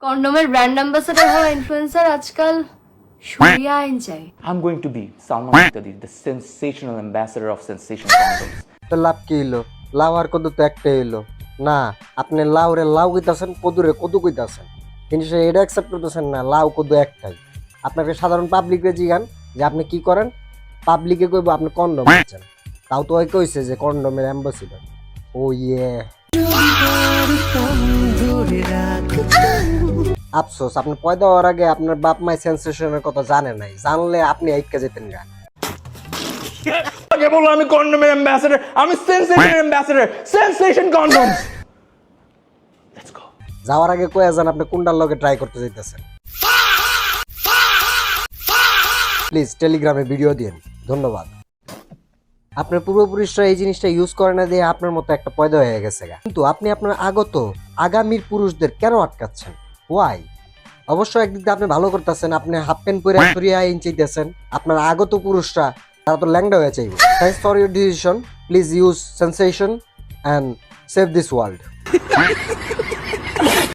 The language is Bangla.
কন্ডোমের ব্র্যান্ড অ্যাম্বাসেডর হওয়া ইনফ্লুয়েন্সার আজকাল সরিয়ে আইন চাই। I'm going to be Salman Muqtadi, the sensational ambassador of sensation condoms. তো লাভ কি হইলো? লাউ আর কদু তো একটাই হইলো না। আপনি লাউরে লাউ কইতাছেন, কদুরে কদু কইতাছেন, কিন্তু সে এটা অ্যাকসেপ্ট করতেছেন না। লাউ কদু একটাই। আপনাকে সাধারণ পাবলিকে জিগান যে আপনি কি করেন, পাবলিকে কইব আপনি কন্ডম বেচেন। তাও তো ওই কইছে যে কন্ডমের অ্যাম্বাসিডর। ও ইয়ে, আফসোস আপনি পয়দা হওয়ার আগে আপনার বাপ মাই সেন্সেশনের কথা জানে নাই। জানলে আপনি আইটকা যেতেন গা। আগে বললাম আমি কন্ডোমের অ্যাম্বাসেডর, আমি sensation ambassador, sensation condoms. Let's go. যাওয়ার আগে কয়ে যান আপনি কোনটার লগে ট্রাই করতে যাইতেছেন। প্লিজ টেলিগ্রামে ভিডিও দিন, ধন্যবাদ। আপনার পূর্বপুরুষরা এই জিনিসটা ইউজ করে না দিয়ে আপনার মতো একটা পয়দা হয়ে গেছে গা। কিন্তু আপনি আপনার আগামীর পুরুষদের কেন আটকাচ্ছেন? ওয়াই? অবশ্য একদিক দিয়ে আপনি ভালো করতেছেন, আপনি হাফ প্যান্ট পরে সরিয়া ইঞ্চাইতেছেন। আপনার আগত পুরুষরা তারা তো ল্যাংডা হয়ে চাইবে। Thanks for your decision, please use sensation and save this world.